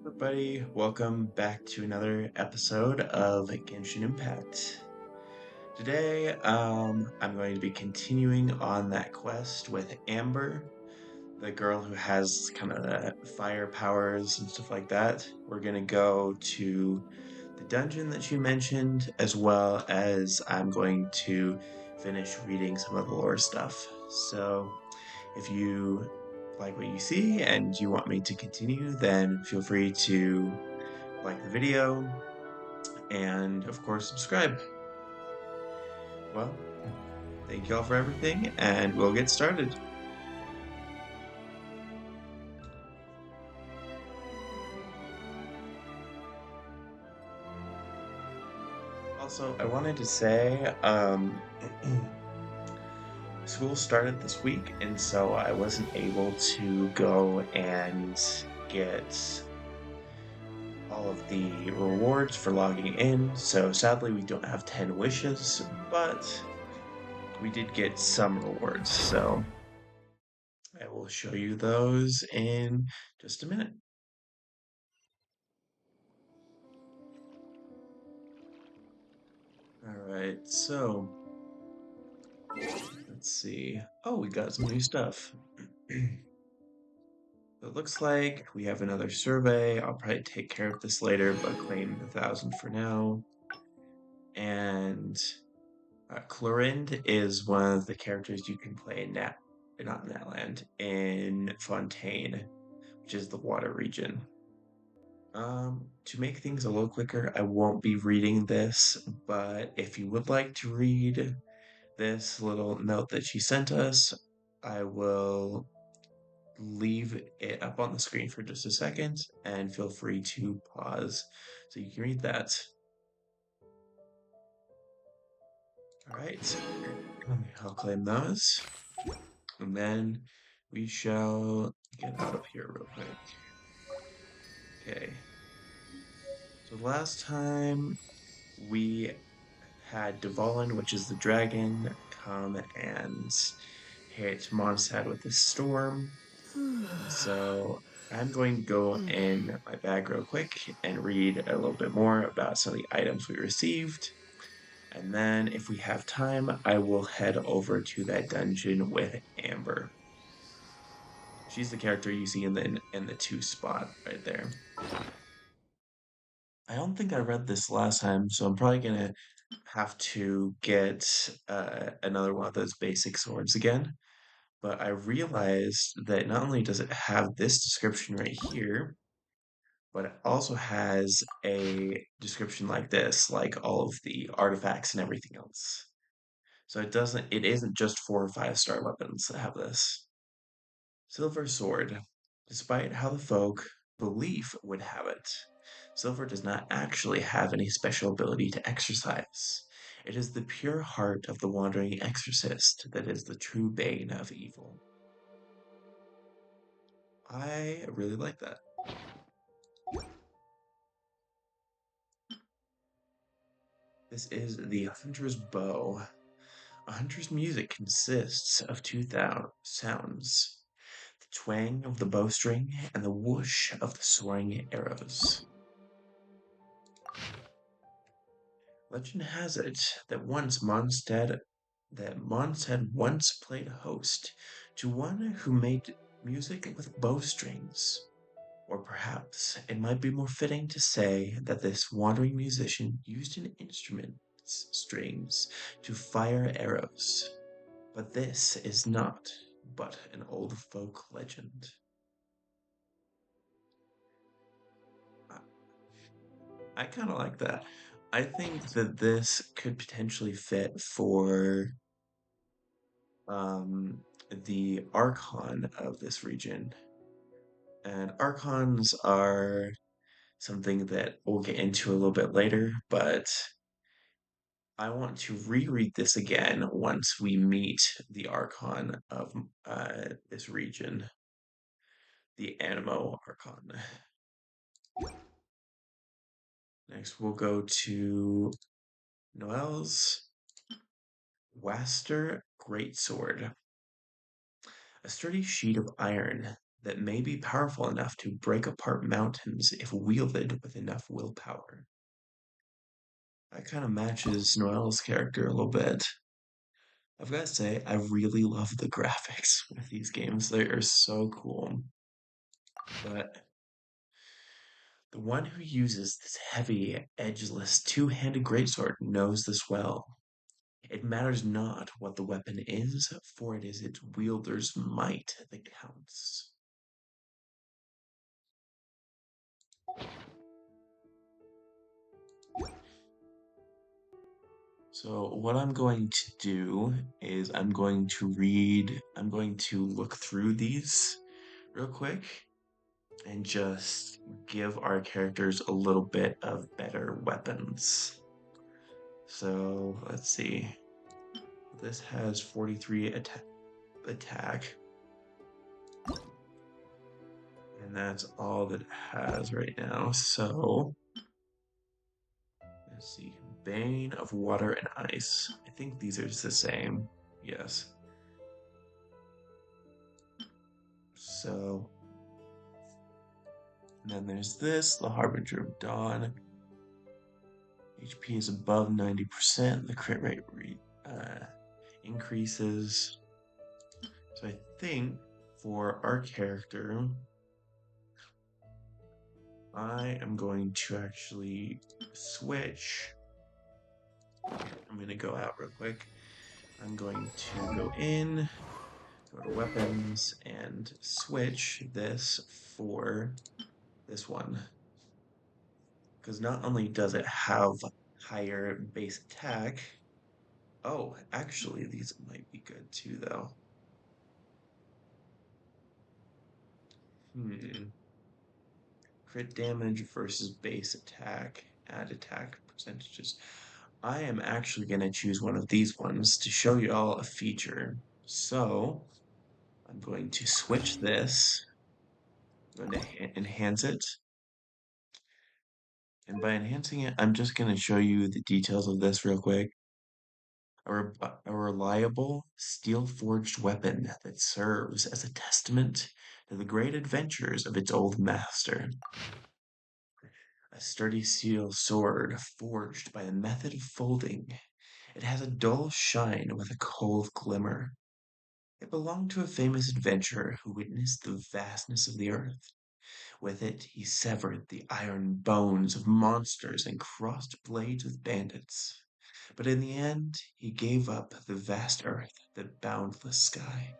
Everybody, welcome back to another episode of Genshin Impact. Today, I'm going to be continuing on that quest with Amber, the girl who has kind of the fire powers and stuff like that. We're gonna go to the dungeon that you mentioned, as well as I'm going to finish reading some of the lore stuff. So, if you like what you see and you want me to continue, then feel free to like the video, and of course, subscribe. Well, thank you all for everything, and we'll get started. Also, I wanted to say, school started this week, and so I wasn't able to go and get all of the rewards for logging in. So sadly, we don't have 10 wishes, but we did get some rewards. So I will show you those in just a minute. All right, so let's see. Oh, we got some new stuff. It looks like we have another survey. I'll probably take care of this later, but claim the 1,000 for now. And Clorind is one of the characters you can play in not Natland, in Fontaine, which is the water region. To make things a little quicker, I won't be reading this, but if you would like to read this little note that she sent us, I will leave it up on the screen for just a second and feel free to pause so you can read that. All right, I'll claim those and then we shall get out of here real quick. Okay, so last time we had Dvalin, which is the dragon, come and hit Mondstadt with a storm. So I'm going to go in my bag real quick and read a little bit more about some of the items we received. And then if we have time, I will head over to that dungeon with Amber. She's the character you see in the two spot right there. I don't think I read this last time, so I'm probably gonna have to get another one of those basic swords again. But I realized that not only does it have this description right here, but it also has a description like this, like all of the artifacts and everything else. So it isn't just 4 or 5 star weapons that have this. Silver Sword. Despite how the folk belief would have it, Silver does not actually have any special ability to exercise. It is the pure heart of the wandering exorcist that is the true bane of evil. I really like that. This is the Hunter's Bow. A hunter's music consists of two sounds: the twang of the bowstring and the whoosh of the soaring arrows. Legend has it that Mondstadt once played host to one who made music with bowstrings. Or perhaps it might be more fitting to say that this wandering musician used an instrument's strings to fire arrows. But this is not but an old folk legend. I, I kind of like that. I think that this could potentially fit for um, the Archon of this region. And Archons are something that we'll get into a little bit later, but I want to reread this again once we meet the Archon of this region, the Animo Archon. Next, we'll go to Noel's Waster Greatsword. A sturdy sheet of iron, that may be powerful enough to break apart mountains if wielded with enough willpower. That kind of matches Noel's character a little bit. I've got to say, I really love the graphics with these games. They are so cool. But the one who uses this heavy, edgeless, two-handed greatsword knows this well. It matters not what the weapon is, for it is its wielder's might that counts. So, what I'm going to do is I'm going to look through these real quick and just give our characters a little bit of better weapons. So, let's see. This has 43 attack, and that's all that it has right now. So, let's see. Bane of Water and Ice. I think these are the same. Yes. So, and then there's this, the Harbinger of Dawn. HP is above 90%. The crit rate increases. So I think for our character, I am going to actually switch. I'm going to go out real quick. I'm going to go in, go to weapons, and switch this for this one. Because not only does it have higher base attack, oh, actually, these might be good too, though. Hmm. Crit damage versus base attack. Add attack percentages. I am actually going to choose one of these ones to show you all a feature. So I'm going to switch this. I'm going to enhance it. And by enhancing it, I'm just going to show you the details of this real quick. A reliable steel-forged weapon that serves as a testament to the great adventures of its old master. A sturdy steel sword forged by the method of folding. It has a dull shine with a cold glimmer. It belonged to a famous adventurer who witnessed the vastness of the earth. With it, he severed the iron bones of monsters and crossed blades with bandits. But in the end, he gave up the vast earth, the boundless sky.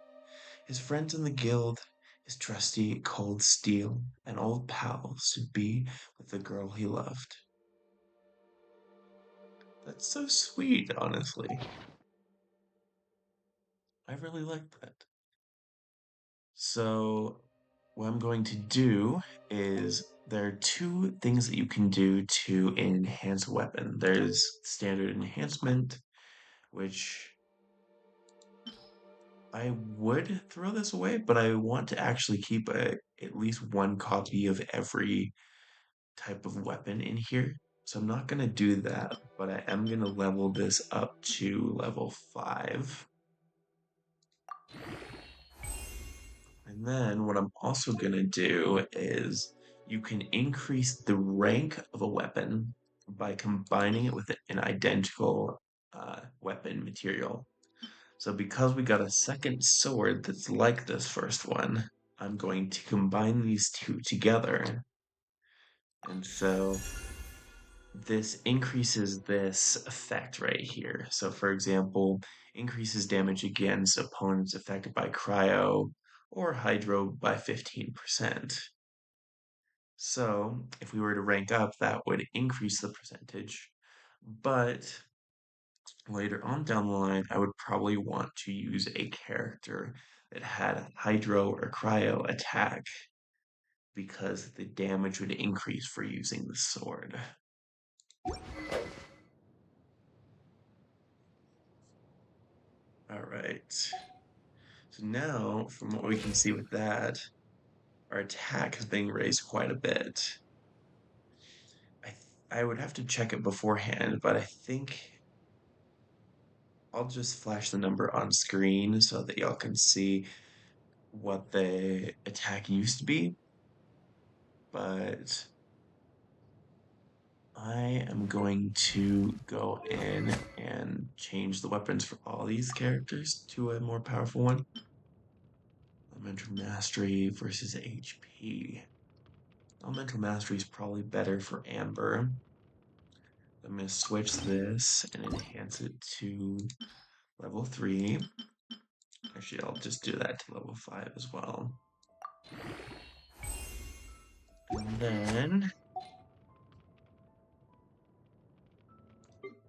His friends in the guild, his trusty cold steel, and old pals to be with the girl he loved. That's so sweet, honestly. I really like that. So, what I'm going to do is there are two things that you can do to enhance a weapon. There's standard enhancement, which I would throw this away, but I want to actually keep at least one copy of every type of weapon in here. So I'm not going to do that, but I am going to level this up to level 5. And then what I'm also going to do is you can increase the rank of a weapon by combining it with an identical weapon material. So because we got a second sword that's like this first one, I'm going to combine these two together. And so this increases this effect right here. So for example, increases damage against opponents affected by cryo or hydro by 15%. So if we were to rank up, that would increase the percentage. But later on down the line, I would probably want to use a character that had hydro or cryo attack because the damage would increase for using the sword. All right. So now, from what we can see with that, our attack has been raised quite a bit. I would have to check it beforehand, but I think I'll just flash the number on screen so that y'all can see. what the attack used to be, but I am going to go in and change the weapons for all these characters to a more powerful one. Elemental Mastery versus HP. Elemental Mastery is probably better for Amber. I'm going to switch this and enhance it to level 3. Actually, I'll just do that to level 5 as well. And then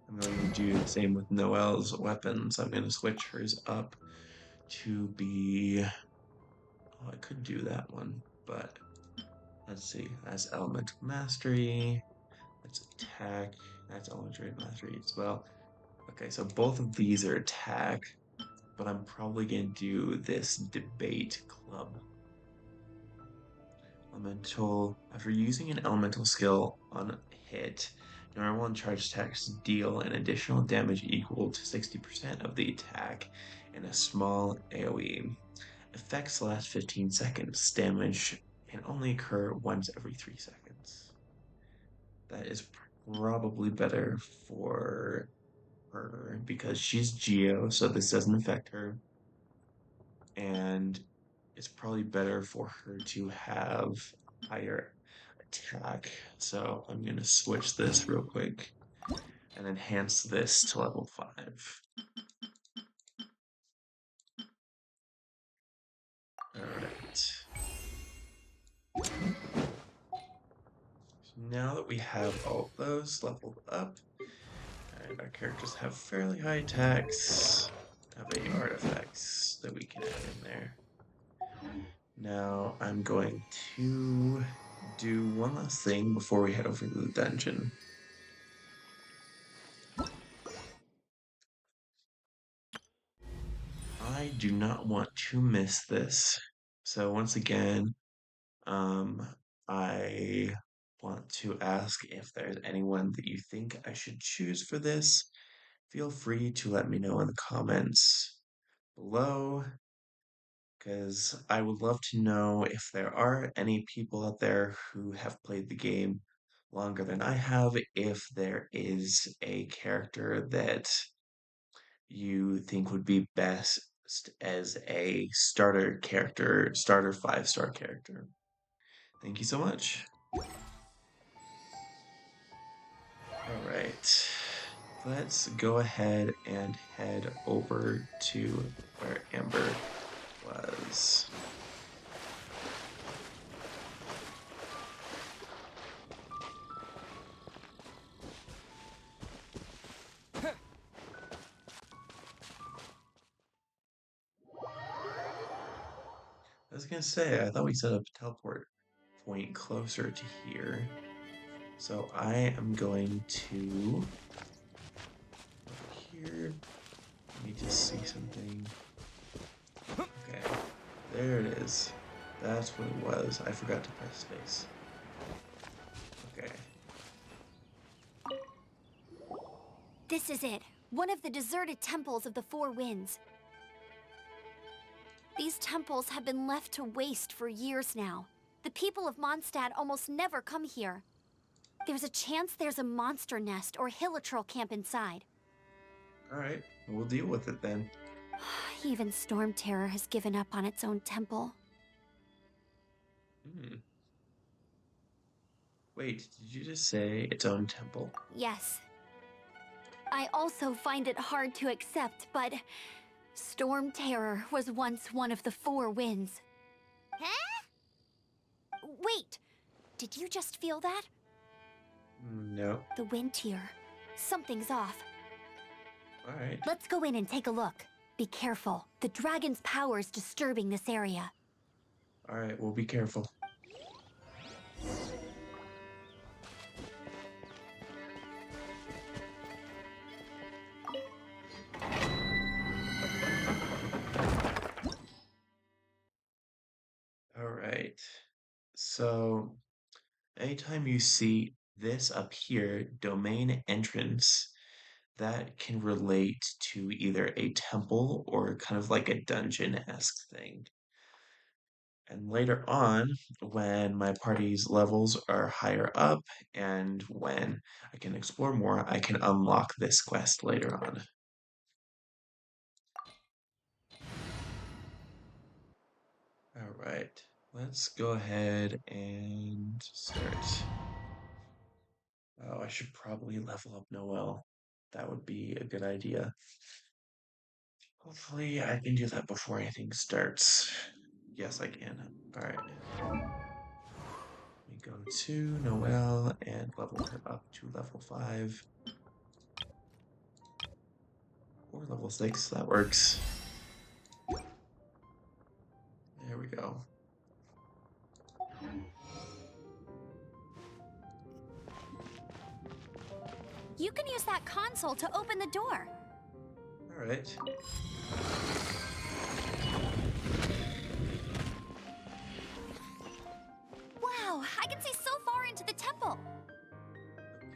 I'm going to do the same with Noelle's weapons. I'm going to switch hers up to be. Oh, I could do that one, but let's see. That's Elemental Mastery. That's attack. That's Elementary Mastery as well. Okay, so both of these are attack, but I'm probably going to do this Debate Club. Elemental. After using an elemental skill on a hit, normal and charged attacks deal an additional damage equal to 60% of the attack in a small AoE. Effects last 15 seconds. Damage can only occur once every 3 seconds. That is probably better for her because she's Geo, so this doesn't affect her. And it's probably better for her to have higher attack. So I'm going to switch this real quick and enhance this to level 5. Alright. So now that we have all of those leveled up, and our characters have fairly high attacks, have 8 artifacts that we can add in there. Now I'm going to do one last thing before we head over to the dungeon. I do not want to miss this. So once again, um, I want to ask if there's anyone that you think I should choose for this. Feel free to let me know in the comments below, because I would love to know if there are any people out there who have played the game longer than I have, if there is a character that you think would be best as a starter character, starter 5-star character. Thank you so much. All right, let's go ahead and head over to where Amber was. I was gonna say, I thought we set up a teleport point closer to here. So I am going to over here. Let me just see something. Okay, there it is. That's what it was. I forgot to press space. Okay. This is it. One of the deserted temples of the Four Winds. These temples have been left to waste for years now. The people of Mondstadt almost never come here. There's a chance there's a monster nest or hilitrol camp inside. Alright, we'll deal with it then. Even Storm Terror has given up on its own temple. Hmm. Wait, did you just say its own temple? Yes. I also find it hard to accept, but Storm Terror was once one of the Four Winds. Huh? Wait, did you just feel that? No. The wind here. Something's off. Alright. Let's go in and take a look. Be careful. The dragon's power is disturbing this area. Alright, we'll be careful. Alright. So, anytime you see this up here, domain entrance, that can relate to either a temple or kind of like a dungeon-esque thing. And later on, when my party's levels are higher up and when I can explore more, I can unlock this quest later on. All right, let's go ahead and start. Oh, I should probably level up Noel. That would be a good idea. Hopefully, I can do that before anything starts. Yes, I can. All right. We go to Noelle and level her up to level 5 or level 6. That works. There we go. You can use that console to open the door. All right. Wow, I can see so far into the temple.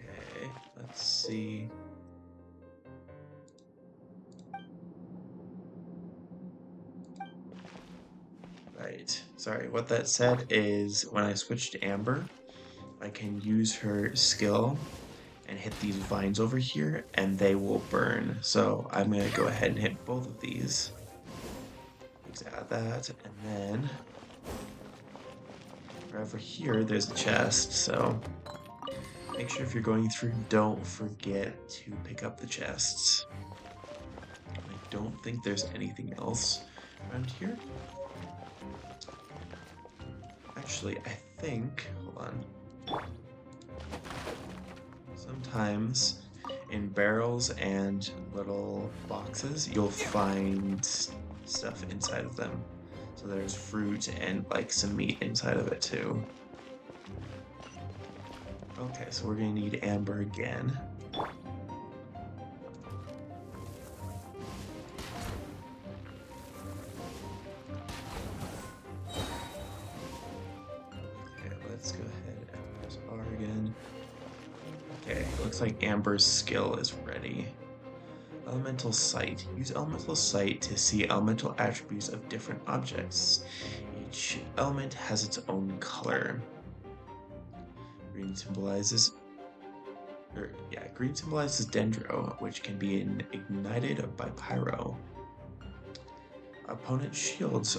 Okay, let's see. Right. Sorry, what that said is when I switch to Amber, I can use her skill and hit these vines over here and they will burn. So I'm gonna go ahead and hit both of these. Let's add that and then right over here there's a chest, so make sure if you're going through, don't forget to pick up the chests. I don't think there's anything else around here. Actually, I think, hold on. Sometimes in barrels and little boxes, you'll find stuff inside of them. So there's fruit and like some meat inside of it too. Okay, so we're gonna need Amber again. Okay, let's go ahead and press R again. Okay, looks like Amber's skill is ready. Elemental Sight. Use Elemental Sight to see elemental attributes of different objects. Each element has its own color. Green symbolizes green symbolizes Dendro, which can be ignited by Pyro. Opponent shields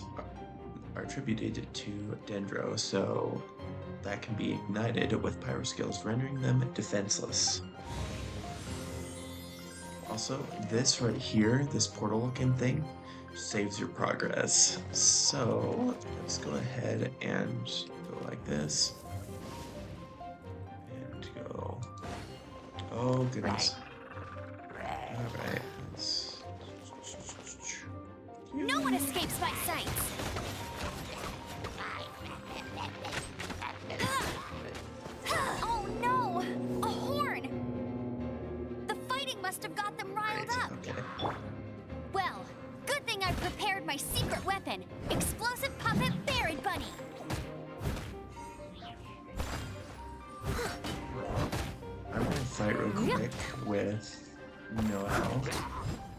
are attributed to Dendro, so that can be ignited with Pyro skills, rendering them defenseless. Also, this right here, this portal looking thing, saves your progress. So let's go ahead and go like this. And go. Oh, goodness. Alright, let's. No one escapes my sight. Oh no! A horn! The fighting must have got them riled up. Okay. Well, good thing I prepared my secret weapon, explosive puppet Berry Bunny. I'm gonna fight real quick with Noel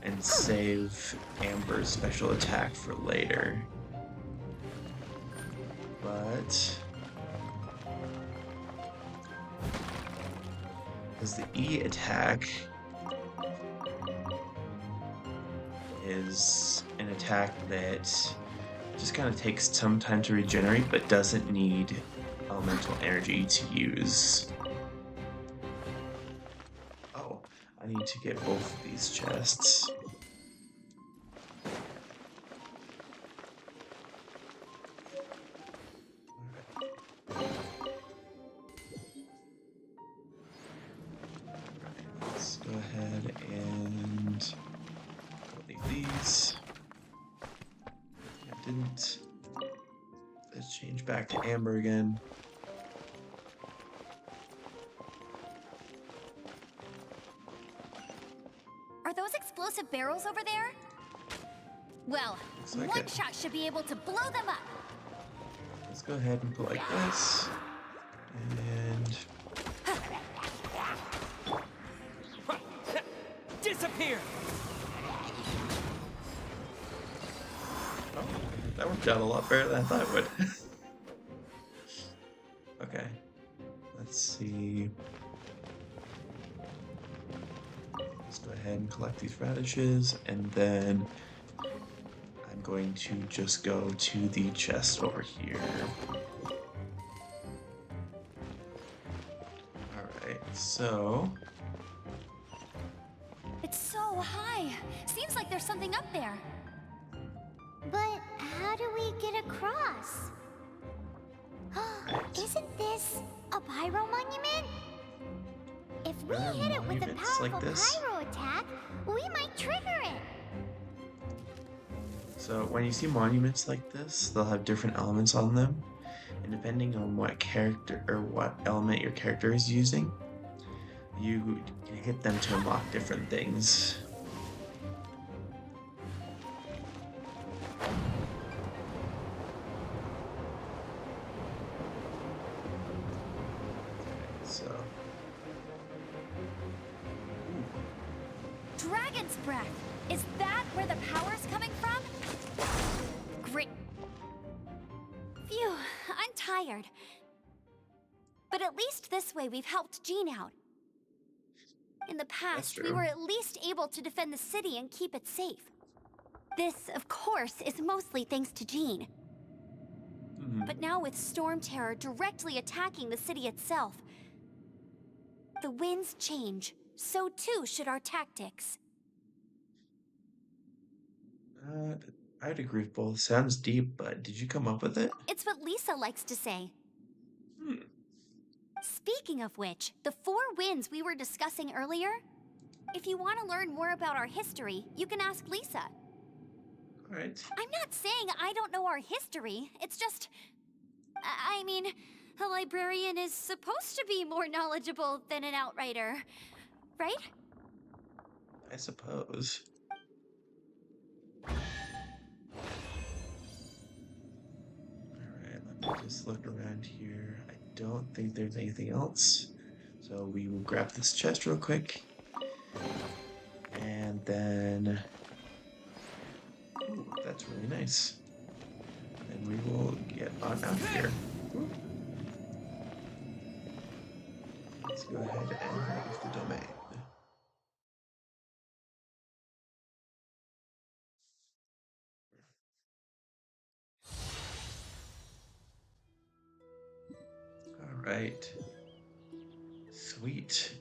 and save Amber's special attack for later. But because the E attack is an attack that just kind of takes some time to regenerate but doesn't need elemental energy to use. Oh, I need to get both of these chests. Let's go ahead and leave these. I didn't. Let's change back to Amber again. Are those explosive barrels over there? Well, Like one it. shot should be able to blow them up. Let's go ahead and go like this. And Disappear! oh, that worked out a lot better than I thought it would. Okay, let's see. Let's go ahead and collect these radishes, and then I'm going to just go to the chest over here. Alright, so... It's so high. Seems like there's something up there. But how do we get across? Isn't this a pyro monument? If we There are hit it with a monuments like powerful this? pyro attack, we might trigger it. So when you see monuments like this, they'll have different elements on them. And depending on what character or what element your character is using, you can hit them to unlock different things. So Dragon's breath. Is that where the power's coming from? Great. Phew, I'm tired. But at least this way we've helped Jean out. In the past, we true. were at least able to defend the city and keep it safe. This, of course, is mostly thanks to Jean. But now with Storm Terror directly attacking the city itself, the winds change. So too should our tactics. I'd agree with both. Sounds deep, but did you come up with it? It's what Lisa likes to say. Hmm. Speaking of which, the 4 winds we were discussing earlier, if you want to learn more about our history, you can ask Lisa. Alright. I'm not saying I don't know our history, it's just... I mean, a librarian is supposed to be more knowledgeable than an outrider, right? I suppose. Alright, let me just look around here. I don't think there's anything else. So we will grab this chest real quick. And then... Ooh, that's really nice. And we will get on out of here. Ooh. Let's go ahead and leave the domain. Alright. Sweet.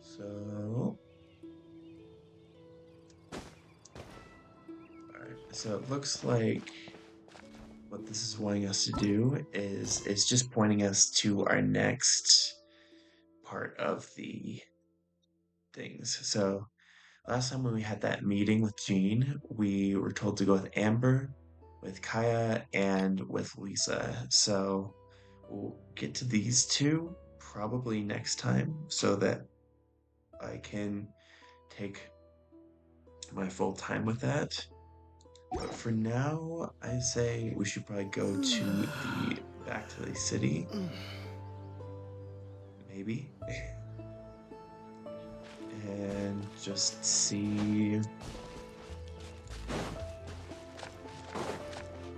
So... Alright, so it looks like what this is wanting us to do is it's just pointing us to our next part of the things. So last time when we had that meeting with Jean, we were told to go with Amber, with Kaya, and with Lisa. So we'll get to these 2 probably next time so that I can take my full time with that. But for now, I say we should probably go to back to the city. Maybe. And just see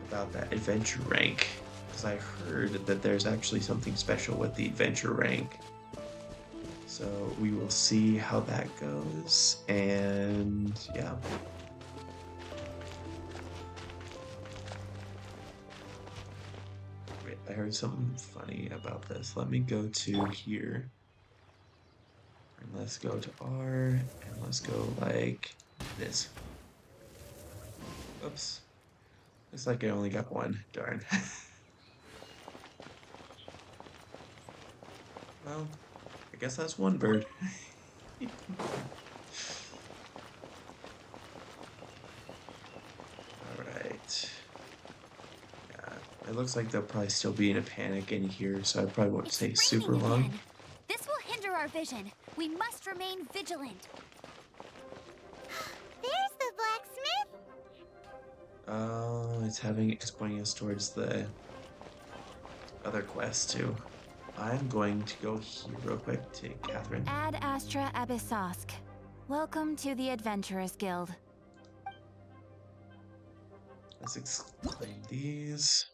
about that adventure rank. Because I heard that there's actually something special with the adventure rank. So we will see how that goes. And yeah. Wait, I heard something funny about this. Let me go to here. And let's go to R, and let's go like this. Oops. Looks like I only got one. Darn. Well, I guess that's one bird. Alright. Yeah, it looks like they'll probably still be in a panic in here, so I probably won't stay super raining long. again. This will hinder our vision. We must remain vigilant. There's the blacksmith. Oh, it's pointing us towards the other quest too. I'm going to go here real quick to Catherine. Ad Astra Abyssosk. Welcome to the Adventurers Guild. Let's exclaim these.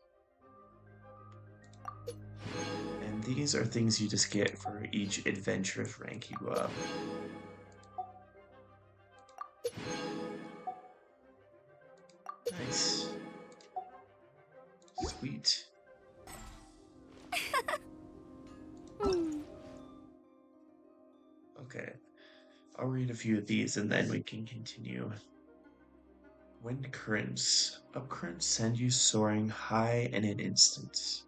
And these are things you just get for each adventurous rank you go up. Nice. Sweet. Okay, I'll read a few of these and then we can continue. Wind currents. Up currents send you soaring high in an instant.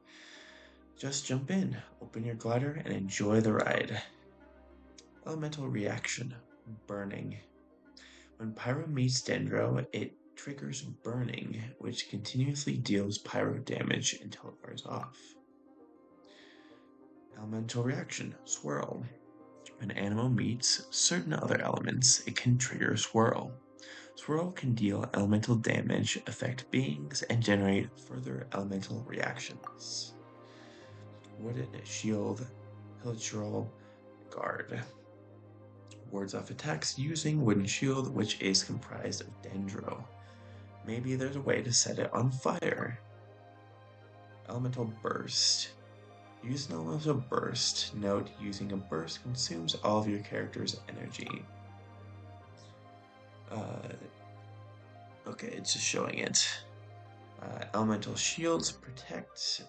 Just jump in, open your glider, and enjoy the ride. Elemental reaction. Burning. When Pyro meets Dendro, it triggers burning, which continuously deals Pyro damage until it wears off. Elemental reaction. Swirl. When animal meets certain other elements, it can trigger Swirl. Swirl can deal elemental damage, affect beings, and generate further elemental reactions. Wooden Shield, Hilchurl, Guard. Wards off attacks using Wooden Shield, which is comprised of Dendro. Maybe there's a way to set it on fire. Elemental Burst. Use an elemental burst. Note, using a burst consumes all of your character's energy. Okay, it's just showing it. Elemental shields protect.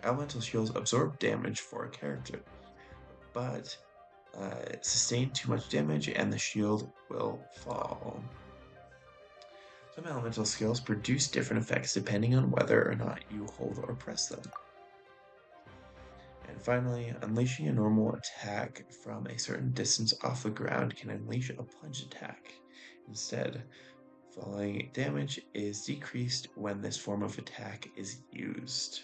Elemental shields absorb damage for a character, but sustain too much damage and the shield will fall. Some elemental skills produce different effects depending on whether or not you hold or press them. And finally, unleashing a normal attack from a certain distance off the ground can unleash a plunge attack. Instead, falling damage is decreased when this form of attack is used.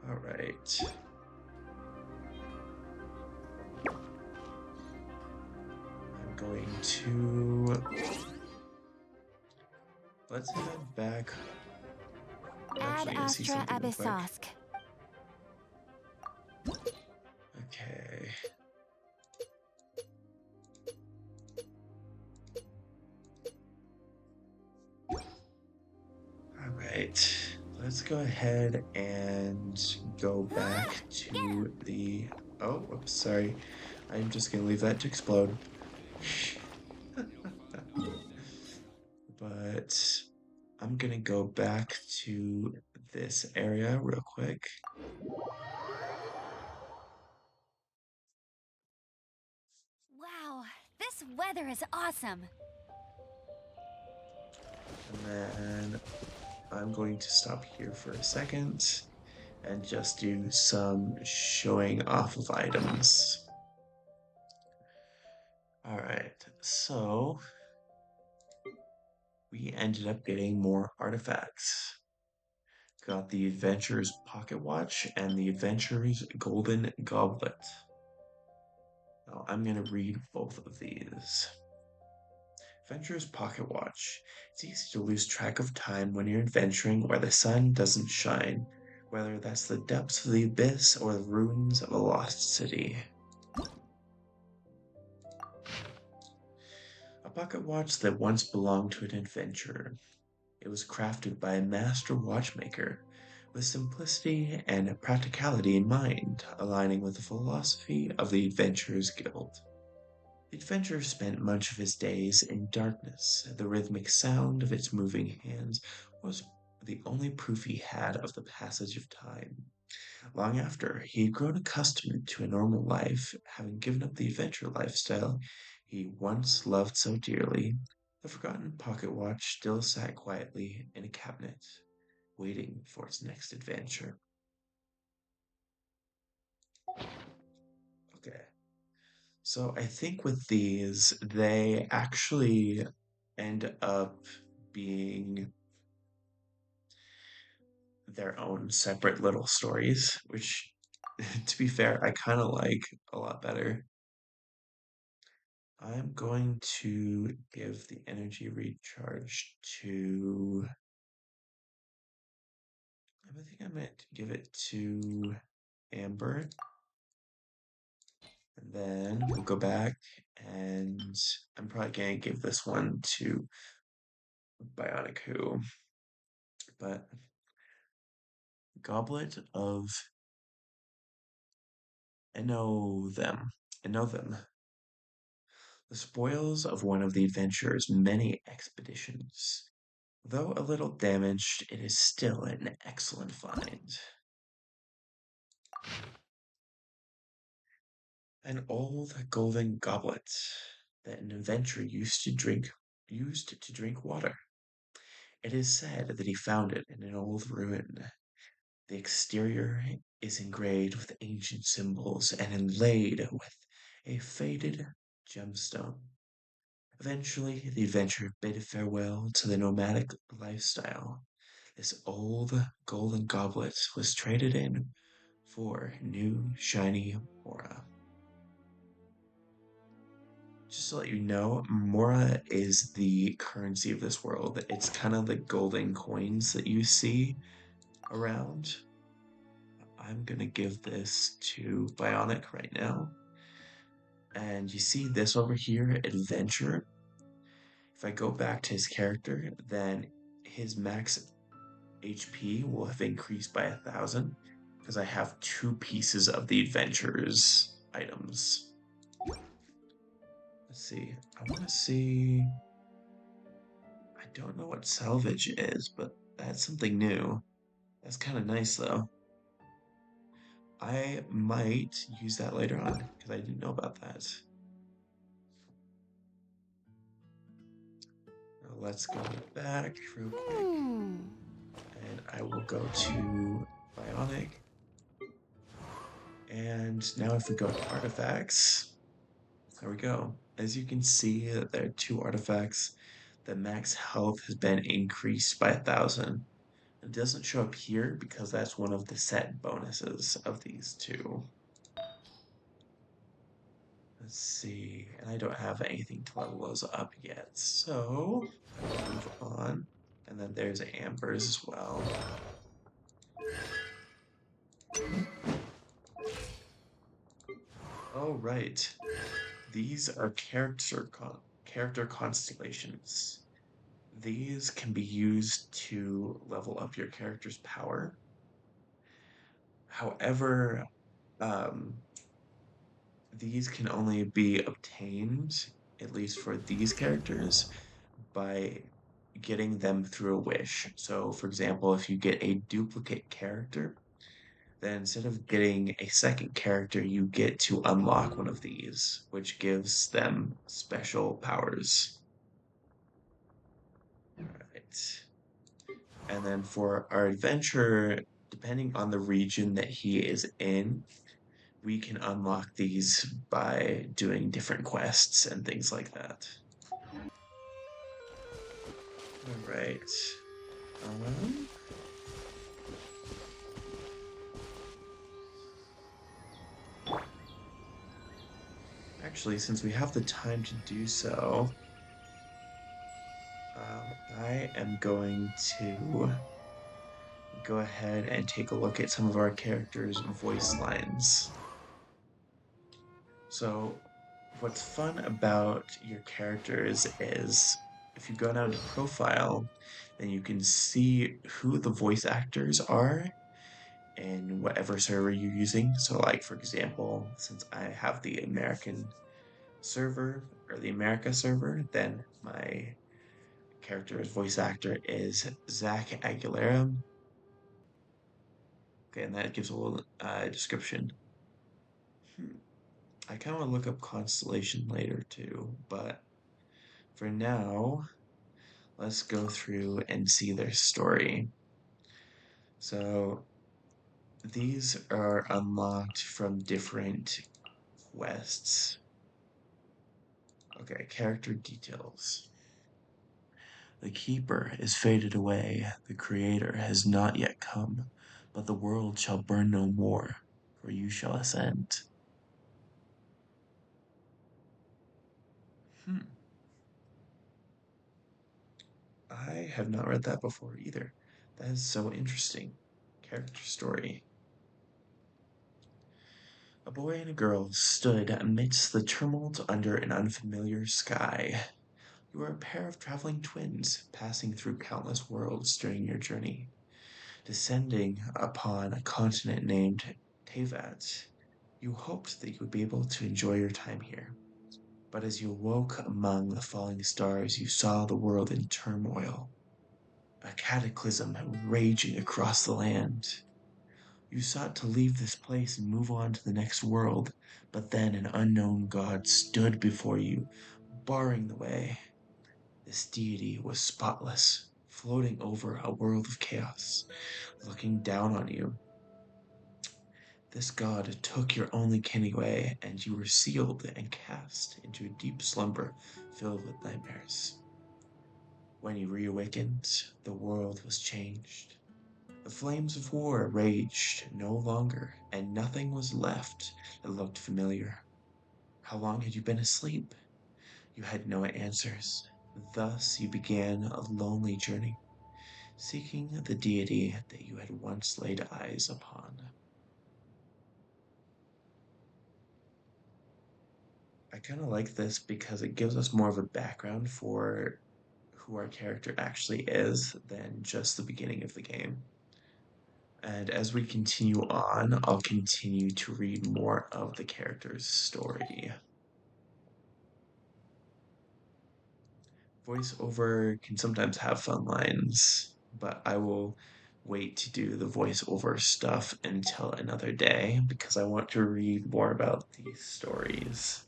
Alright. I'm going to... Let's head back. I'm Ad actually going to see Astra something real quick. Abyssosk. Okay. Alright. Let's go ahead and go back to the... Oh, whoops, sorry. I'm just going to leave that to explode. But I'm going to go back to this area real quick. Wow, this weather is awesome. And then I'm going to stop here for a second and just do some showing off of items. Alright, so we ended up getting more artifacts. Got the Adventurer's Pocket Watch and the Adventurer's Golden Goblet. Now I'm going to read both of these. Adventurer's Pocket Watch. It's easy to lose track of time when you're adventuring where the sun doesn't shine, whether that's the depths of the abyss or the ruins of a lost city. A pocket watch that once belonged to an adventurer. It was crafted by a master watchmaker with simplicity and practicality in mind, aligning with the philosophy of the Adventurers Guild. The adventurer spent much of his days in darkness. The rhythmic sound of its moving hands was the only proof he had of the passage of time. Long after he had grown accustomed to a normal life, having given up the adventure lifestyle he once loved so dearly, the forgotten pocket watch still sat quietly in a cabinet, waiting for its next adventure. Okay. So I think with these, they actually end up being their own separate little stories, which, to be fair, I kind of like a lot better. I'm going to give the energy recharge to. I think I'm going to give it to Amber. And then we'll go back and I'm probably going to give this one to Bionic Who, but Goblet of Eno them. Eno them. The spoils of one of the adventurer's many expeditions. Though a little damaged, it is still an excellent find. An old golden goblet that an adventurer used to drink water. It is said that he found it in an old ruin. The exterior is engraved with ancient symbols and inlaid with a faded gemstone. Eventually, the adventurer bid farewell to the nomadic lifestyle. This old golden goblet was traded in for new shiny Mora. Just to let you know, Mora is the currency of this world. It's kind of the golden coins that you see around. I'm gonna give this to Bionic right now. And you see this over here, Adventure. If I go back to his character, then his max HP will have increased by 1,000 because I have two pieces of the Adventure's items. Let's see. I want to see. I don't know what salvage is, but that's something new. That's kind of nice though. I might use that later on because I didn't know about that. Now let's go back real quick and I will go to Bionic. And now if we go to artifacts, there we go. As you can see, there are two artifacts. The max health has been increased by 1,000. It doesn't show up here because that's one of the set bonuses of these two. Let's see, and I don't have anything to level those up yet, so I'll move on. And then there's Amber's as well. Oh, right. These are character constellations. These can be used to level up your character's power. However, um, these can only be obtained, at least for these characters, by getting them through a wish. So, for example, if you get a duplicate character, then instead of getting a second character, you get to unlock one of these, which gives them special powers. Alright. And then for our adventure, depending on the region that he is in, we can unlock these by doing different quests and things like that. Alright. Um, Actually, since we have the time to do so, I am going to go ahead and take a look at some of our characters' voice lines. So, what's fun about your characters is if you go down to profile, then you can see who the voice actors are in whatever server you're using. So, like for example, since I have the American server or the America server, then my character's voice actor is Zach Aguilera. Okay, and that gives a little description. I kind of want to look up Constellation later too, but for now, let's go through and see their story. So these are unlocked from different quests. Okay, character details. The keeper is faded away, the creator has not yet come, but the world shall burn no more, for you shall ascend. Hmm. I have not read that before either. That is so interesting. Character story. A boy and a girl stood amidst the tumult under an unfamiliar sky. You are a pair of traveling twins passing through countless worlds during your journey. Descending upon a continent named Tevat, you hoped that you would be able to enjoy your time here. But as you awoke among the falling stars, you saw the world in turmoil, a cataclysm raging across the land. You sought to leave this place and move on to the next world, but then an unknown god stood before you, barring the way. This deity was spotless, floating over a world of chaos, looking down on you. This god took your only kin away, and you were sealed and cast into a deep slumber filled with nightmares. When you reawakened, the world was changed. The flames of war raged no longer, and nothing was left that looked familiar. How long had you been asleep? You had no answers. Thus you began a lonely journey, seeking the deity that you had once laid eyes upon. I kind of like this because it gives us more of a background for who our character actually is than just the beginning of the game. And as we continue on, I'll continue to read more of the character's story. Voiceover can sometimes have fun lines, but I will wait to do the voiceover stuff until another day because I want to read more about these stories.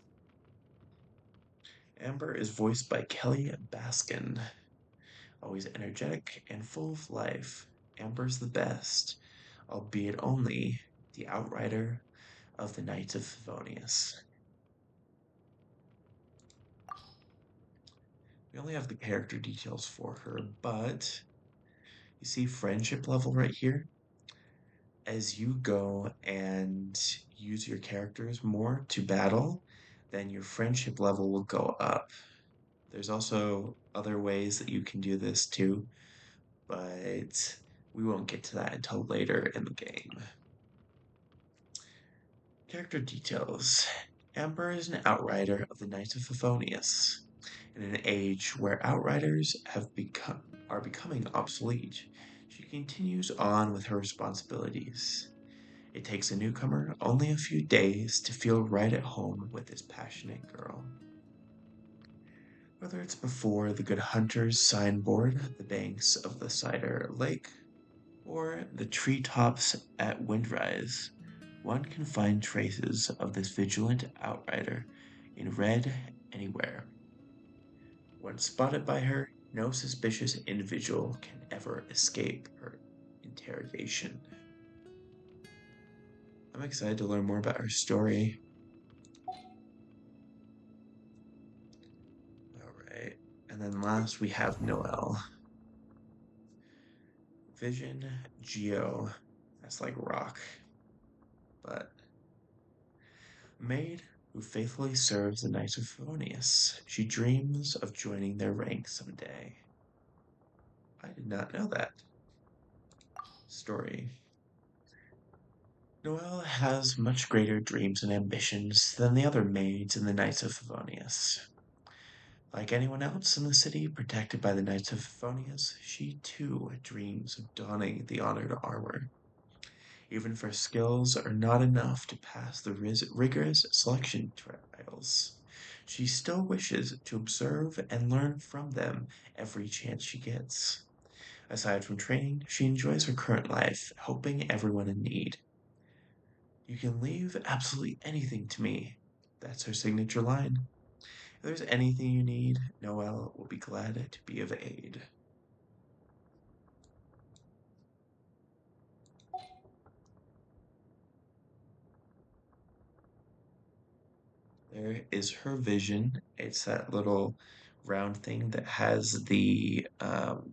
Amber is voiced by Kelly Baskin. Always energetic and full of life, Amber's the best, albeit only the outrider of the Knights of Favonius. We only have the character details for her, but you see friendship level right here? As you go and use your characters more to battle, then your friendship level will go up. There's also other ways that you can do this too, but we won't get to that until later in the game. Character details. Amber is an outrider of the Knights of Favonius. In an age where outriders are becoming obsolete, she continues on with her responsibilities. It takes a newcomer only a few days to feel right at home with this passionate girl. Whether it's before the Good Hunter's signboard, the banks of the Cider Lake, or the treetops at Windrise, one can find traces of this vigilant outrider in red anywhere. Once spotted by her, no suspicious individual can ever escape her interrogation. I'm excited to learn more about her story. Alright, and then last we have Noelle. Vision Geo. That's like rock. But maid who faithfully serves the Knights of Favonius. She dreams of joining their ranks someday. I did not know that. Story. Noelle has much greater dreams and ambitions than the other maids in the Knights of Favonius. Like anyone else in the city protected by the Knights of Favonius, she too dreams of donning the honored armor. Even if her skills are not enough to pass the rigorous selection trials, she still wishes to observe and learn from them every chance she gets. Aside from training, she enjoys her current life, helping everyone in need. You can leave absolutely anything to me. That's her signature line. If there's anything you need, Noelle will be glad to be of aid. There is her vision. It's that little round thing that has the kind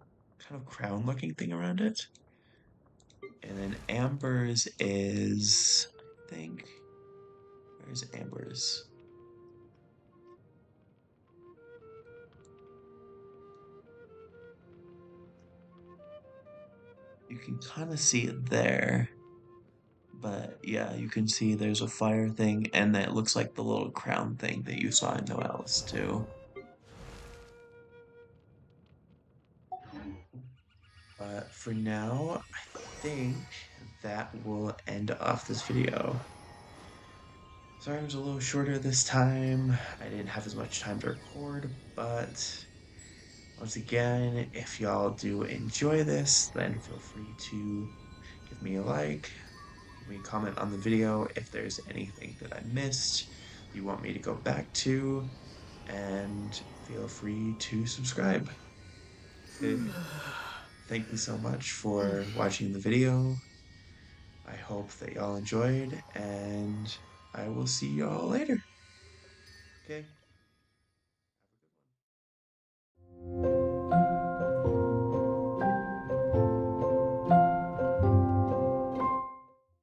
of crown looking thing around it. And then Amber's is, I think, where's Amber's? You can kind of see it there. But yeah, you can see there's a fire thing, and that looks like the little crown thing that you saw in Noelle's too. But for now, I think that will end off this video. Sorry it was a little shorter this time. I didn't have as much time to record, but once again, if y'all do enjoy this, then feel free to give me a like, leave me a comment on the video if there's anything that I missed you want me to go back to, and feel free to subscribe. Okay, thank you so much for watching the video. I hope that y'all enjoyed, and I will see y'all later. Okay.